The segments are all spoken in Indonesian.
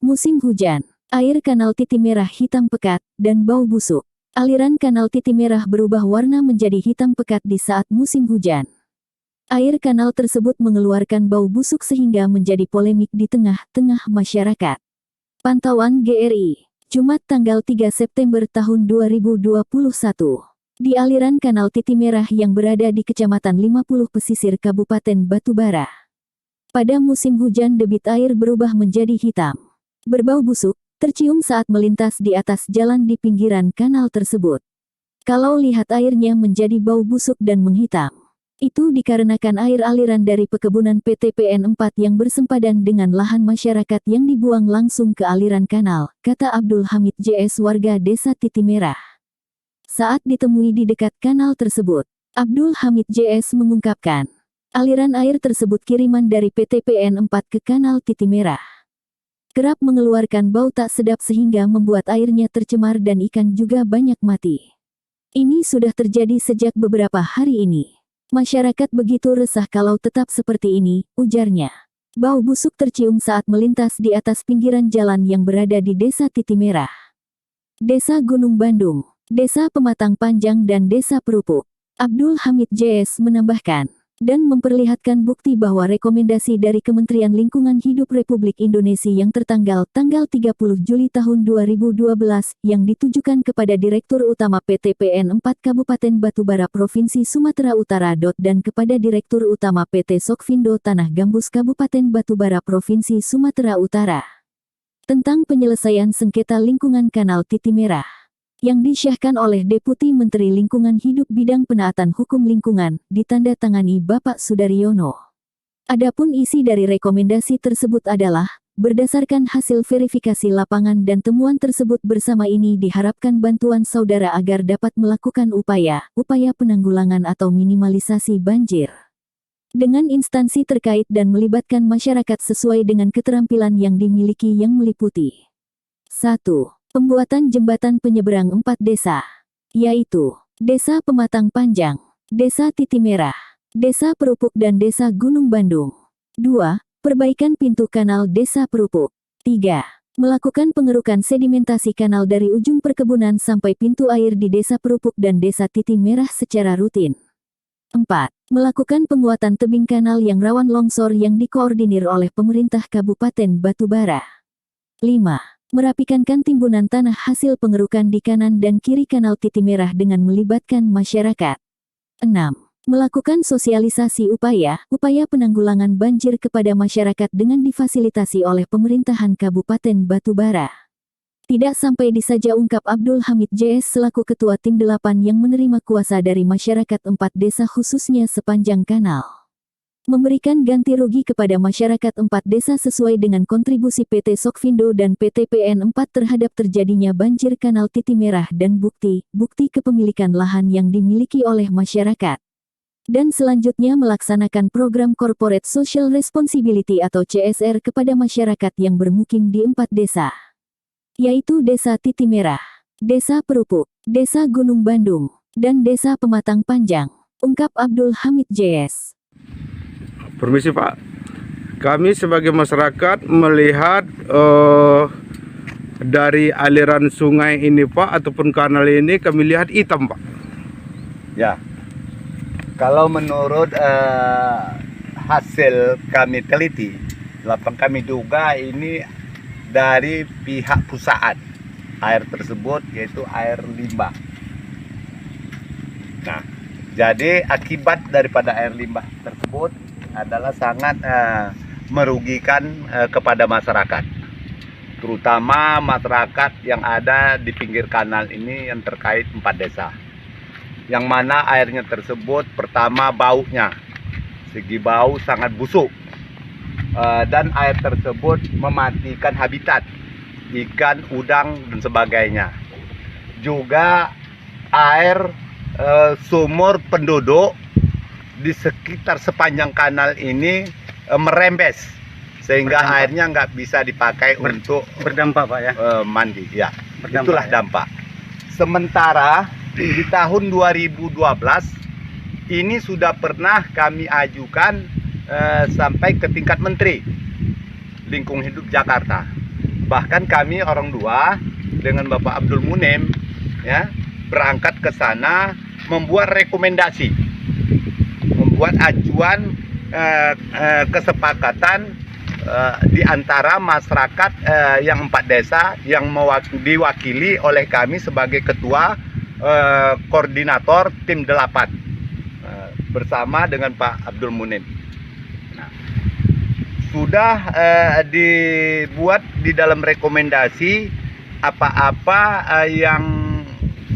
Musim hujan, air kanal Titimera hitam pekat dan bau busuk. Aliran kanal Titimera berubah warna menjadi hitam pekat di saat musim hujan. Air kanal tersebut mengeluarkan bau busuk sehingga menjadi polemik di tengah-tengah masyarakat. Pantauan GRI, Jumat tanggal 3 September tahun 2021. Di aliran kanal Titimera yang berada di Kecamatan 50 Pesisir Kabupaten Batubara. Pada musim hujan debit air berubah menjadi hitam. Berbau busuk, tercium saat melintas di atas jalan di pinggiran kanal tersebut. Kalau lihat airnya menjadi bau busuk dan menghitam. Itu dikarenakan air aliran dari perkebunan PT PN 4 yang bersempadan dengan lahan masyarakat yang dibuang langsung ke aliran kanal, kata Abdul Hamid JS warga desa Titimera. Saat ditemui di dekat kanal tersebut, Abdul Hamid JS mengungkapkan, aliran air tersebut kiriman dari PT PN 4 ke kanal Titimera. Kerap mengeluarkan bau tak sedap sehingga membuat airnya tercemar dan ikan juga banyak mati. Ini sudah terjadi sejak beberapa hari ini. Masyarakat begitu resah kalau tetap seperti ini, ujarnya. Bau busuk tercium saat melintas di atas pinggiran jalan yang berada di Desa Titimera, Desa Gunung Bandung, Desa Pematang Panjang dan Desa Perupuk. Abdul Hamid JS menambahkan, dan memperlihatkan bukti bahwa rekomendasi dari Kementerian Lingkungan Hidup Republik Indonesia yang tanggal 30 Juli tahun 2012 yang ditujukan kepada Direktur Utama PT PN 4 Kabupaten Batubara Provinsi Sumatera Utara. Dan kepada Direktur Utama PT Sokvindo Tanah Gambus Kabupaten Batubara Provinsi Sumatera Utara. Tentang penyelesaian sengketa lingkungan kanal Titimera. Yang disyahkan oleh Deputi Menteri Lingkungan Hidup Bidang Penaatan Hukum Lingkungan, ditandatangani Bapak Sudaryono. Adapun isi dari rekomendasi tersebut adalah, berdasarkan hasil verifikasi lapangan dan temuan tersebut bersama ini diharapkan bantuan saudara agar dapat melakukan upaya penanggulangan atau minimalisasi banjir. Dengan instansi terkait dan melibatkan masyarakat sesuai dengan keterampilan yang dimiliki yang meliputi 1. Pembuatan jembatan penyeberang 4 desa, yaitu Desa Pematang Panjang, Desa Titimera, Desa Perupuk dan Desa Gunung Bandung. 2. Perbaikan pintu kanal Desa Perupuk. 3. Melakukan pengerukan sedimentasi kanal dari ujung perkebunan sampai pintu air di Desa Perupuk dan Desa Titimera secara rutin. 4. Melakukan penguatan tebing kanal yang rawan longsor yang dikoordinir oleh pemerintah Kabupaten Batubara. 5. Merapikan timbunan tanah hasil pengerukan di kanan dan kiri kanal Titimera dengan melibatkan masyarakat. 6. Melakukan sosialisasi upaya penanggulangan banjir kepada masyarakat dengan difasilitasi oleh pemerintahan Kabupaten Batubara. Tidak sampai di saja ungkap Abdul Hamid JS selaku Ketua Tim 8 yang menerima kuasa dari masyarakat 4 desa khususnya sepanjang kanal. Memberikan ganti rugi kepada masyarakat 4 desa sesuai dengan kontribusi PT Sokvindo dan PT PN 4 terhadap terjadinya banjir kanal Titimera dan bukti kepemilikan lahan yang dimiliki oleh masyarakat. Dan selanjutnya melaksanakan program Corporate Social Responsibility atau CSR kepada masyarakat yang bermukim di 4 desa. Yaitu Desa Titimera, Desa Perupuk, Desa Gunung Bandung, dan Desa Pematang Panjang, ungkap Abdul Hamid JS. Permisi Pak, kami sebagai masyarakat melihat dari aliran sungai ini Pak, ataupun kanal ini kami lihat hitam Pak. Ya, kalau menurut hasil kami teliti, kami duga ini dari pihak perusahaan air tersebut, yaitu air limbah. Nah, jadi akibat daripada air limbah tersebut adalah sangat merugikan kepada masyarakat, terutama masyarakat yang ada di pinggir kanal ini yang terkait 4 desa, yang mana airnya tersebut pertama baunya, segi bau sangat busuk, dan air tersebut mematikan habitat ikan, udang dan sebagainya. Juga air sumur penduduk di sekitar sepanjang kanal ini merembes sehingga airnya nggak bisa dipakai untuk berdampak Pak ya, mandi ya. Berdampak, Itulah ya. dampak. Sementara di tahun 2012 ini sudah pernah kami ajukan sampai ke tingkat Menteri Lingkungan Hidup Jakarta. Bahkan kami orang tua dengan Bapak Abdul Munim ya berangkat ke sana membuat rekomendasi, membuat acuan kesepakatan di antara masyarakat yang 4 desa yang diwakili oleh kami sebagai ketua koordinator tim 8 bersama dengan Pak Abdul Munim. Nah, sudah dibuat di dalam rekomendasi apa-apa yang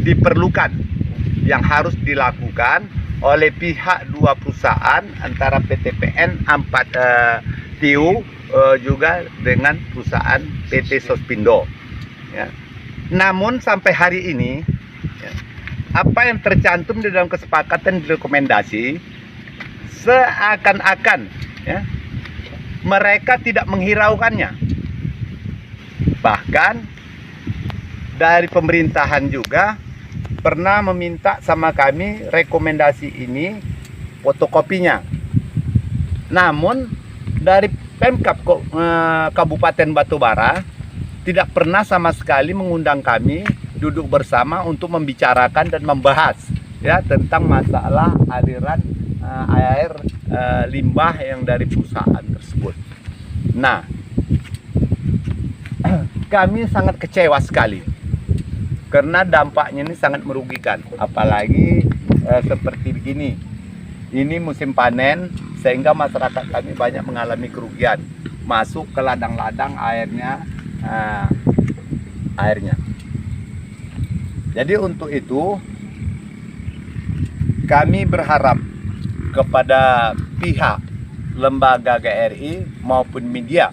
diperlukan, yang harus dilakukan oleh pihak 2 perusahaan antara PTPN 4 TIU juga dengan perusahaan PT Sospindo ya. Namun sampai hari ini ya, apa yang tercantum di dalam kesepakatan di rekomendasi seakan-akan ya, mereka tidak menghiraukannya. Bahkan dari pemerintahan juga pernah meminta sama kami rekomendasi ini fotokopinya. Namun dari Pemkab Kabupaten Batubara tidak pernah sama sekali mengundang kami duduk bersama untuk membicarakan dan membahas ya tentang masalah aliran air limbah yang dari perusahaan tersebut. Nah, kami sangat kecewa sekali karena dampaknya ini sangat merugikan, apalagi seperti begini. Ini musim panen sehingga masyarakat kami banyak mengalami kerugian, masuk ke ladang-ladang airnya. Jadi untuk itu kami berharap kepada pihak lembaga GRI maupun media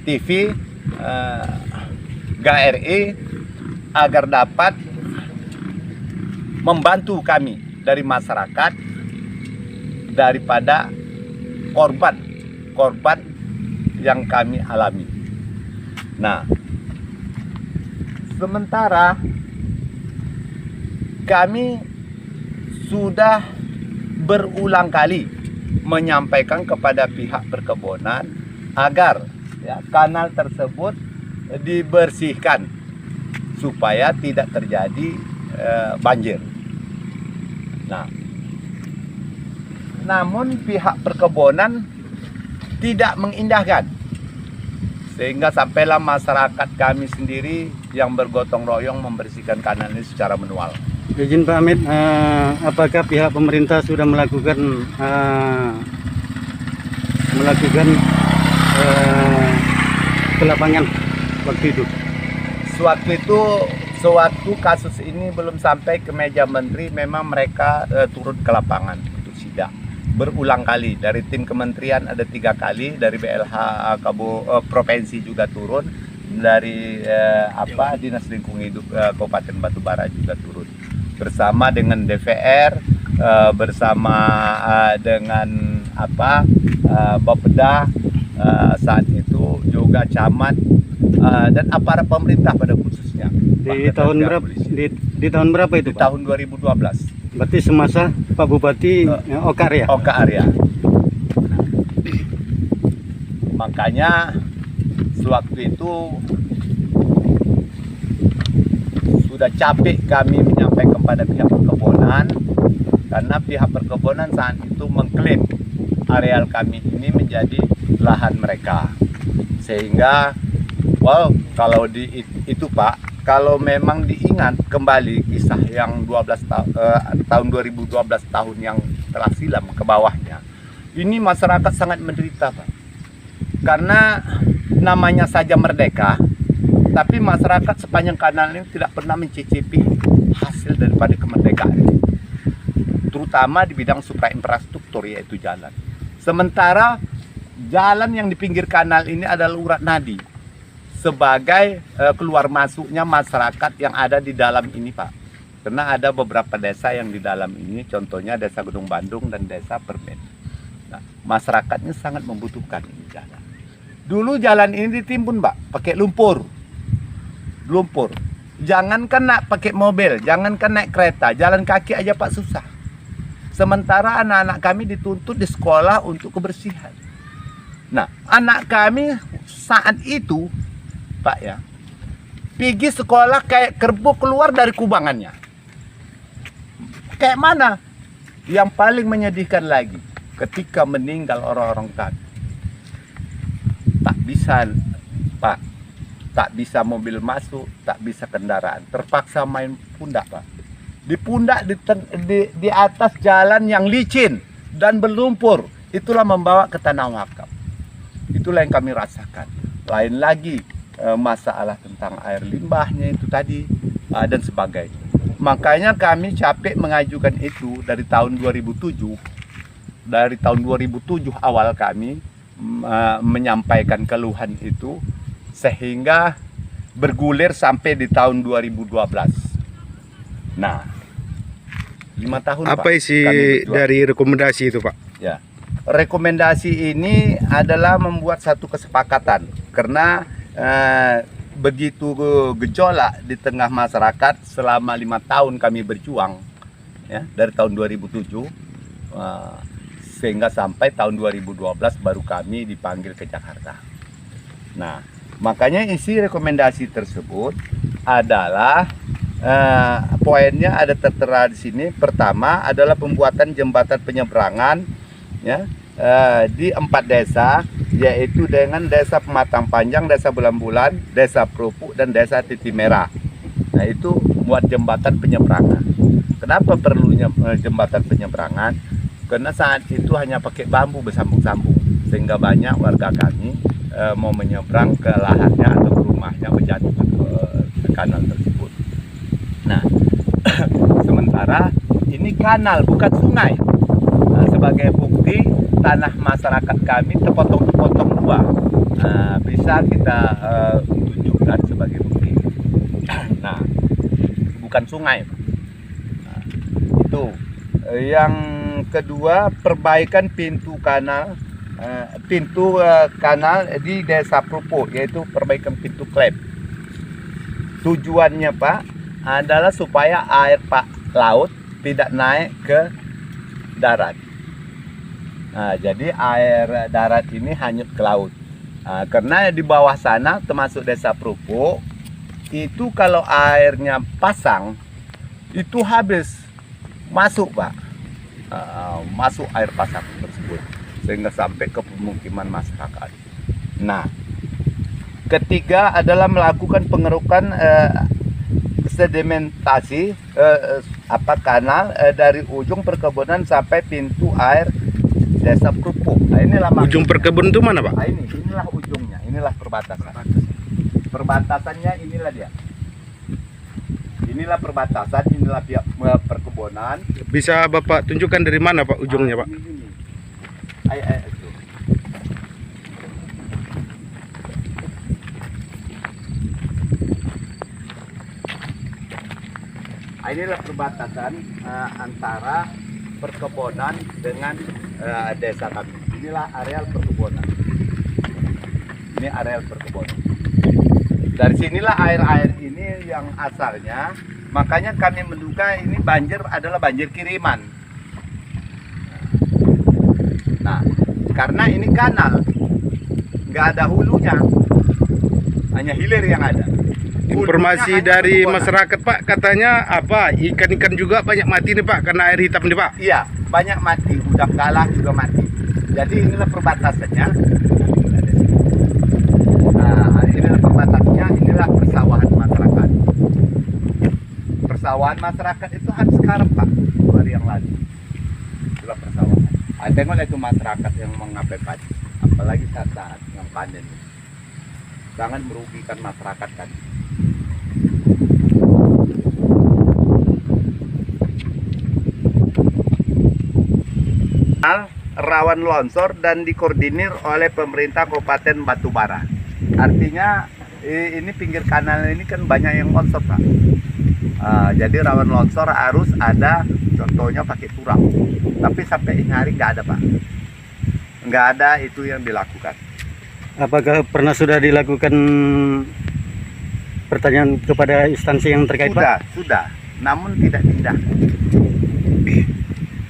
TV GRI agar dapat membantu kami dari masyarakat daripada korban yang kami alami. Nah, sementara kami sudah berulang kali menyampaikan kepada pihak perkebunan agar ya, kanal tersebut dibersihkan supaya tidak terjadi banjir. Nah, namun pihak perkebunan tidak mengindahkan, sehingga sampailah masyarakat kami sendiri yang bergotong royong membersihkan kanal ini secara manual. Izin Pak Hamid, apakah pihak pemerintah sudah melakukan ke lapangan waktu itu? Sewaktu kasus ini belum sampai ke meja menteri, memang mereka turun ke lapangan untuk sidak berulang kali. Dari tim kementerian ada 3 kali, dari BLH provinsi juga turun, dari Dinas Lingkungan Hidup Kabupaten Batubara juga turun bersama dengan DPR, bersama dengan Bapeda saat itu juga camat dan aparat pemerintah pada khususnya. Di tahun berapa? Di tahun berapa itu, Di Pak? tahun 2012. Berarti semasa Pak Bupati Oka Arya. Makanya sewaktu itu sudah capek kami menyampaikan kepada pihak perkebunan, karena pihak perkebunan saat itu mengklaim areal kami ini menjadi lahan mereka. Sehingga kalau itu Pak, kalau memang diingat kembali kisah yang tahun 2012 tahun yang telah silam ke bawahnya, ini masyarakat sangat menderita Pak. Karena namanya saja merdeka, tapi masyarakat sepanjang kanal ini tidak pernah mencicipi hasil daripada kemerdekaan ini, terutama di bidang infrastruktur yaitu jalan. Sementara jalan yang di pinggir kanal ini adalah urat nadi sebagai keluar masuknya masyarakat yang ada di dalam ini Pak. Karena ada beberapa desa yang di dalam ini, contohnya desa Gunung Bandung dan desa Permen. Nah, masyarakatnya sangat membutuhkan ini jalan. Dulu jalan ini ditimbun Pak, pakai lumpur. Jangankan nak pakai mobil, jangankan naik kereta, jalan kaki aja Pak susah. Sementara anak-anak kami dituntut di sekolah untuk kebersihan. Nah, anak kami saat itu Pak ya, pergi sekolah kayak kerbau keluar dari kubangannya. Kayak mana? Yang paling menyedihkan lagi, ketika meninggal orang-orang kami, tak bisa Pak, tak bisa mobil masuk, tak bisa kendaraan, terpaksa main pundak Pak. Di pundak di atas jalan yang licin dan berlumpur, itulah membawa ke tanah wakaf. Itulah yang kami rasakan. Lain lagi masalah tentang air limbahnya itu tadi dan sebagainya. Makanya kami capek mengajukan itu dari tahun 2007. Dari tahun 2007 awal kami menyampaikan keluhan itu, sehingga bergulir sampai di tahun 2012. Nah, 5 tahun Apa Pak, isi kami berjuang. dari rekomendasi itu Pak? Ya, rekomendasi ini adalah membuat satu kesepakatan, karena begitu gejolak di tengah masyarakat selama 5 tahun kami berjuang, ya, dari tahun 2007 sehingga sampai tahun 2012 baru kami dipanggil ke Jakarta. Nah, makanya isi rekomendasi tersebut adalah poinnya ada tertera di sini. Pertama adalah pembuatan jembatan penyeberangan, ya, di 4 desa, yaitu dengan Desa Pematang Panjang, Desa Bulan-Bulan, Desa Perupuk, dan Desa Titi Merah. Nah, itu buat jembatan penyeberangan. Kenapa perlunya jembatan penyeberangan? Karena saat itu hanya pakai bambu bersambung-sambung, sehingga banyak warga kami mau menyeberang ke lahannya atau ke rumahnya menjatuh ke kanal tersebut. Nah, sementara ini kanal bukan sungai. Nah, sebagai bukti tanah masyarakat kami terpotong-potong dua. Nah, bisa kita tunjukkan sebagai bukti. Nah, bukan sungai. Nah, itu. Yang kedua, perbaikan pintu kanal di Desa Perupuk, yaitu perbaikan pintu klep. Tujuannya Pak adalah supaya air laut tidak naik ke darat. Nah, jadi air darat ini hanyut ke laut. Nah, karena di bawah sana termasuk Desa Perupuk itu kalau airnya pasang itu habis masuk Pak, masuk air pasang tersebut sehingga sampai ke pemukiman masyarakat. Nah, ketiga adalah melakukan pengerukan sedimentasi kanal dari ujung perkebunan sampai pintu air Desa Perupuk. Nah, inilah Ujung perkebunan itu mana Pak? Nah, inilah ujungnya, inilah perbatasan. Perbatasannya inilah dia. Inilah perbatasan, inilah pihak perkebunan. Bisa Bapak tunjukkan dari mana Pak ujungnya Pak? Ini. Itu. Inilah perbatasan antara perkebunan dengan desa kami. Inilah areal perkebunan. Ini areal perkebunan. Dari sinilah air-air ini yang asalnya, makanya kami menduga ini banjir adalah banjir kiriman. Nah, karena ini kanal, nggak ada hulunya, hanya hilir yang ada. Informasi dari masyarakat Pak, katanya apa? Ikan-ikan juga banyak mati nih Pak karena air hitam nih Pak. Iya, banyak mati, udang galah juga mati. Jadi inilah perbatasannya. Nah, inilah perbatasannya, inilah persawahan masyarakat. Persawahan masyarakat itu harus sekarang Pak, 2 hari yang lalu. Itulah persawahan. Tengoklah itu masyarakat yang mengapai padi, apalagi saat yang panen. Jangan merugikan masyarakat kan. Rawan longsor dan dikoordinir oleh pemerintah Kabupaten Batubara. Artinya ini pinggir kanal ini kan banyak yang longsor Pak. Jadi rawan longsor harus ada, contohnya pakai turap. Tapi sampai ini hari nggak ada Pak. Nggak ada itu yang dilakukan. Apakah pernah sudah dilakukan pertanyaan kepada instansi yang terkait Pak? Sudah, namun tidak tindak.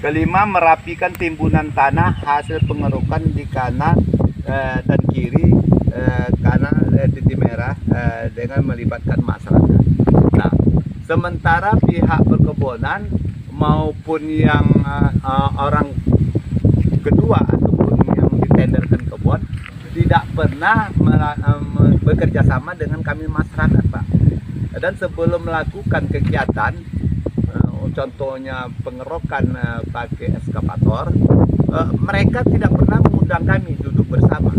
Kelima, merapikan timbunan tanah hasil pengerukan di kanan dan kiri kanal titik merah dengan melibatkan masyarakat. Nah, sementara pihak perkebunan maupun yang orang kedua ataupun yang ditenderkan kebun tidak pernah bekerja sama dengan kami masyarakat, Pak. Dan sebelum melakukan kegiatan, contohnya pengerokan pakai eskavator, mereka tidak pernah mengundang kami duduk bersama.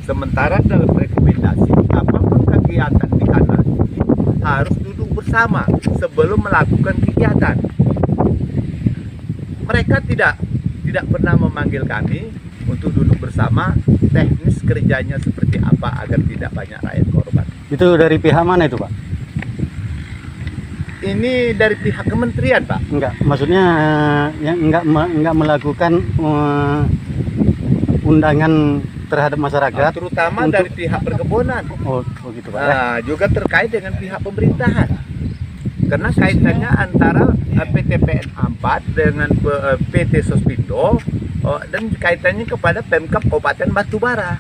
Sementara dalam rekomendasi, apapun kegiatan di kanal ini harus duduk bersama sebelum melakukan kegiatan. Mereka tidak pernah memanggil kami untuk duduk bersama, teknis kerjanya seperti apa agar tidak banyak rakyat korban. Itu dari pihak mana itu, Pak? Ini dari pihak kementerian, Pak. Enggak, maksudnya yang enggak melakukan undangan terhadap masyarakat, terutama untuk- dari pihak perkebunan. oh gitu, Pak. Nah, juga terkait dengan pihak pemerintahan. Karena kaitannya antara PT PN 4 dengan PT Sospindo dan kaitannya kepada Pemkab Kabupaten Batubara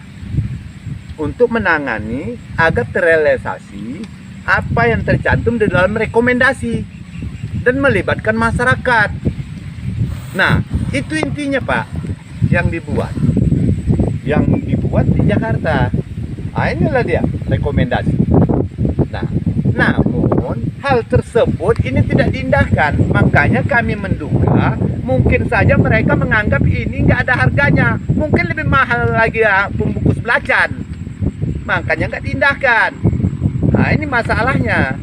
untuk menangani agar terrealisasi apa yang tercantum di dalam rekomendasi dan melibatkan masyarakat. Nah, itu intinya, Pak, yang dibuat di Jakarta. Nah, inilah dia rekomendasi. Nah, namun hal tersebut ini tidak diindahkan. Makanya kami menduga mungkin saja mereka menganggap ini nggak ada harganya. Mungkin lebih mahal lagi ya pembungkus belacan. Makanya nggak diindahkan. Nah, ini masalahnya.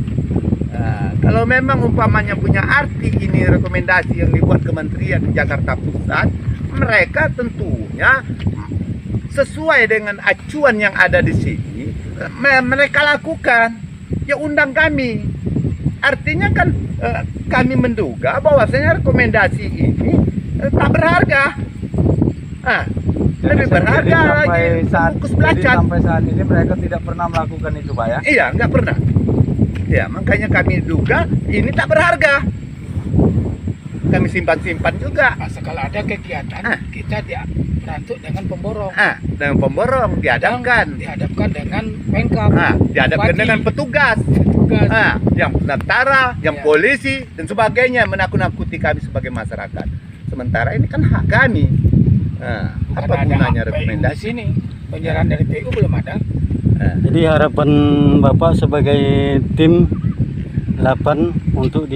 Nah, kalau memang umpamanya punya arti ini rekomendasi yang dibuat Kementerian di Jakarta Pusat, mereka tentunya sesuai dengan acuan yang ada di sini, mereka lakukan. Ya undang kami. Artinya kan kami menduga bahwasanya rekomendasi ini tak berharga. Lebih berharga lagi bungkus belacan. Sampai saat ini mereka tidak pernah melakukan itu, Pak, ya? Iya, nggak pernah. Ya, makanya kami duga ini tak berharga. Kami simpan-simpan juga. Sekali ada kegiatan, kita dibantu dengan pemborong. Dengan pemborong dihadapkan. Dihadapkan dengan Pemkab. Dihadapkan Bupati, dengan petugas. Yang tentara, yang Ya. polisi dan sebagainya menakut-nakuti kami sebagai masyarakat. Sementara ini kan hak kami. Bukan Apa ada gunanya PU rekomendasi? di sini. Penyerahan dari PU belum ada. Jadi harapan Bapak sebagai tim 8 untuk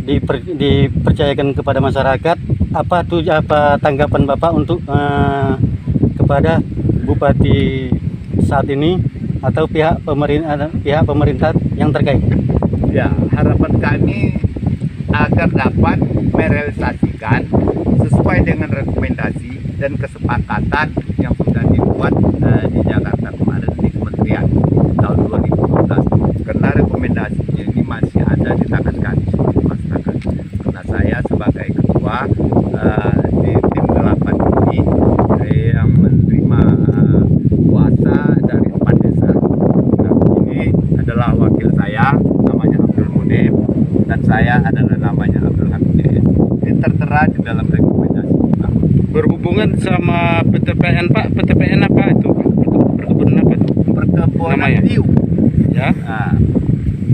dipercayakan kepada masyarakat, apa tanggapan Bapak untuk kepada Bupati saat ini atau pihak pemerintah yang terkait? Ya, harapan kami agar dapat merealisasikan sesuai dengan rekomendasi dan kesepakatan yang sudah dibuat di Jakarta kemarin di Kementerian tahun 2012. Karena rekomendasinya ini masih ada di tangan kami sebagai masyarakat. Karena saya sebagai ketua di tim 8 ini yang menerima kuasa dari 4 desa. Nah, ini adalah wakil saya, namanya Abdul Munib, dan saya adalah namanya Abdul Hamid. Ini tertera di dalam rekomendasi kita. Berhubungan sama PTPN, Pak. PTPN apa itu, Pak? Perkebunan apa itu? Perkebunan Namanya? Tiu. Ya.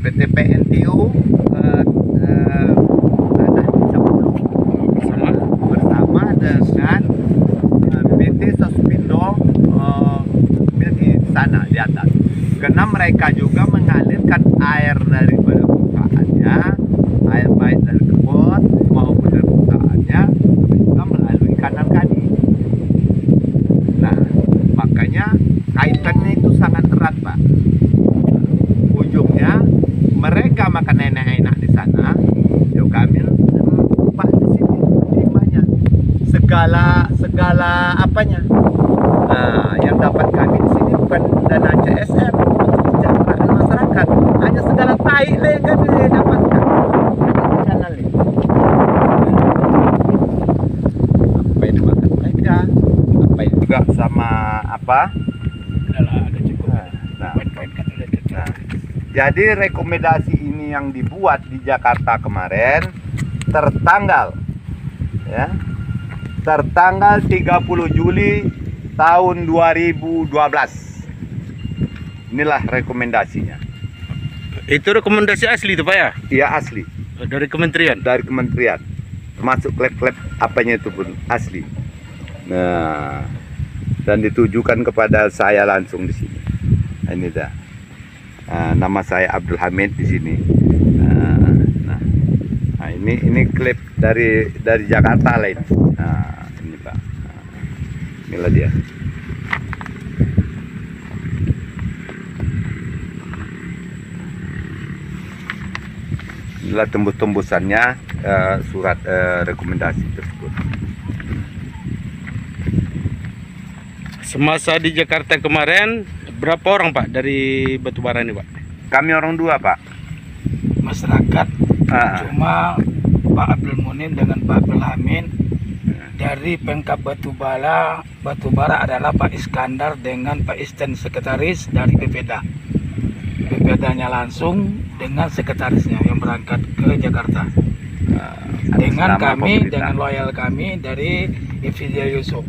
PTPN Tiu ada 10 bersama dengan PT Sospindo di sana di atas. Karena mereka juga mengalirkan air dari perusahaannya, air baik dari kebun maupun dari perusahaannya juga melalui kanal kami. Nah, makanya kaitannya itu sangat erat, Pak. Ujungnya mereka makan enak-enak di sana, yuk kami Pak di sini limanya segala apanya. Nah, yang dapat kami di sini bukan dana CSR untuk kesejahteraan masyarakat, hanya segala tai kan didapatkan di channel ini. Apa yang dimakan mereka, apa yang juga sama apa? Ada cukup. Nah, Poin-poin kan sudah cukup. Nah, jadi rekomendasi ini yang dibuat di Jakarta kemarin tertanggal 30 Juli tahun 2012. Inilah rekomendasinya. Itu rekomendasi asli itu Pak ya? Iya asli. Dari kementerian? Dari kementerian. Termasuk klub-klub apanya itu pun asli. Nah, dan ditujukan kepada saya langsung di sini. Ini dah. Nama saya Abdul Hamid di sini. Nah, ini klip dari Jakarta lain. Nah, ini Pak. Inilah dia. Inilah tembus-tembusannya surat rekomendasi tersebut. Semasa di Jakarta kemarin, berapa orang Pak dari Batubara ini Pak? Kami orang 2 Pak. Masyarakat Ah. cuma Pak Abdul Munim dengan Pak Abdul Hamid. Dari Pemkab Batubara adalah Pak Iskandar dengan Pak Isten sekretaris dari BPD. BPD-nya langsung dengan sekretarisnya yang berangkat ke Jakarta. Dengan Nama kami, pemerintah. dengan loyal kami dari Ifidya Yusuf.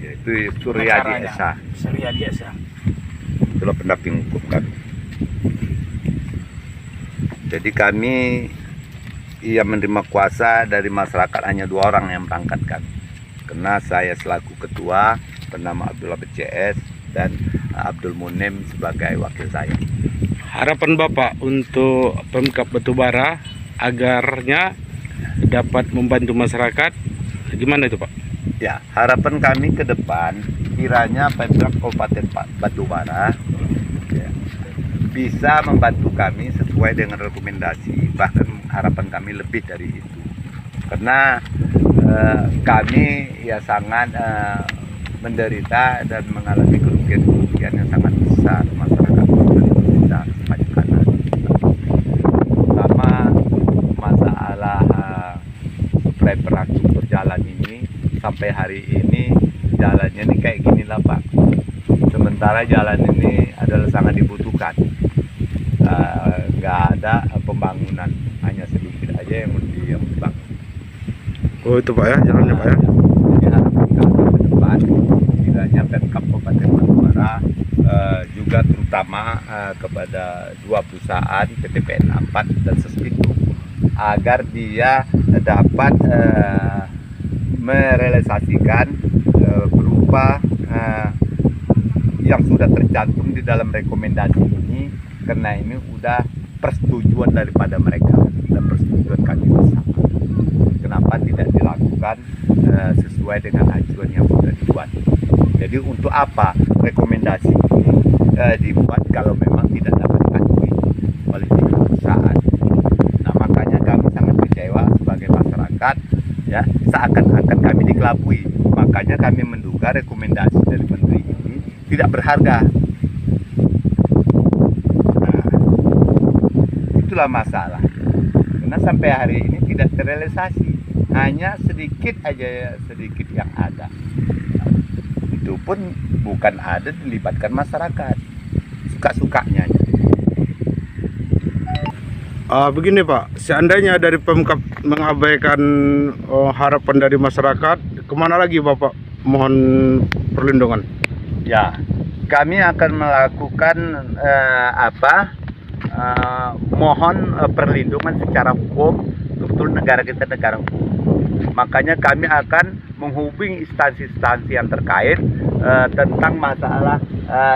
Yaitu Suryadi Acaranya. Esa. Suryadi Esa. Itulah pendamping hukum kami. Jadi kami menerima kuasa dari masyarakat hanya 2 orang yang berangkatkan. Karena saya selaku ketua bernama Abdullah BCS dan Abdul Munim sebagai wakil saya. Harapan Bapak untuk Pemkab Batubara agarnya dapat membantu masyarakat, gimana itu Pak? Ya, harapan kami ke depan kiranya Pemkab Kabupaten Batubara ya, bisa membantu kami sesuai dengan rekomendasi, bahkan harapan kami lebih dari itu. Karena kami ya sangat menderita dan mengalami kerugian yang sangat besar masyarakat kita sepanjang kanan. Pertama masalah suplai infrastruktur jalan ini sampai hari ini jalannya ini kayak gini lah Pak. Sementara jalan ini adalah sangat dibutuhkan. Nggak ada pembangunan, hanya sedikit aja yang dibangun. Oh itu Pak ya, jalannya Pak ya? Jadi harapan kami ke depan kiranya Pemkab Kabupaten Batubara juga terutama kepada 2 perusahaan PT PN 4 dan Sespindo agar dia dapat merealisasikan berupa yang sudah tercantum di dalam rekomendasi ini, karena ini udah persetujuan daripada mereka dan persetujuan kami bersama. Kenapa tidak dilakukan sesuai dengan acuan yang sudah dibuat? Jadi untuk apa rekomendasi ini dibuat kalau memang tidak dapat diakui oleh perusahaan? Nah makanya kami sangat kecewa sebagai masyarakat, ya seakan-akan kami dikelabui. Makanya kami menduga rekomendasi dari menteri ini tidak berharga. Nah, itulah masalah. Karena sampai hari ini tidak terrealisasi, hanya sedikit aja yang ada. Nah, itu pun bukan ada dilibatkan masyarakat, suka-sukanya. Begini Pak, seandainya dari Pemkab mengabaikan harapan dari masyarakat, kemana lagi Bapak mohon perlindungan? Ya, kami akan melakukan mohon perlindungan secara hukum. Betul negara kita negara hukum. Makanya kami akan menghubungi instansi-instansi yang terkait tentang masalah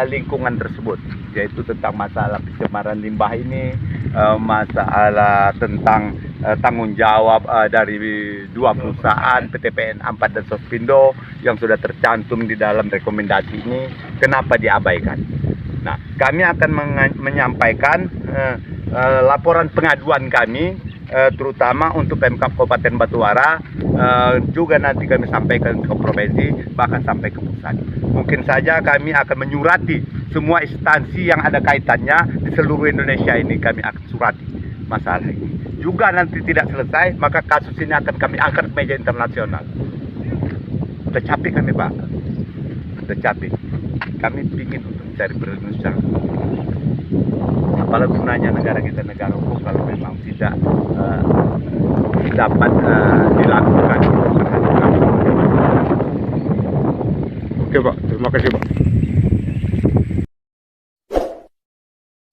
lingkungan tersebut, yaitu tentang masalah pencemaran limbah ini, masalah tentang tanggung jawab dari 2 perusahaan PT PN 4 dan Sespindo yang sudah tercantum di dalam rekomendasi ini, kenapa diabaikan. Nah, kami akan menyampaikan laporan pengaduan kami terutama untuk Pemkab Kabupaten Batubara, juga nanti kami sampaikan ke provinsi, bahkan sampai ke pusat. Mungkin saja kami akan menyurati semua instansi yang ada kaitannya di seluruh Indonesia ini, kami akan surati masalah ini. Juga nanti tidak selesai, maka kasus ini akan kami angkat ke meja internasional. Udah capek kami Pak, udah capek. Kami ingin untuk mencari perlindungan. Apalah gunanya negara kita negara hukum kalau memang tidak dapat dilakukan. Oke Pak, terima kasih Pak.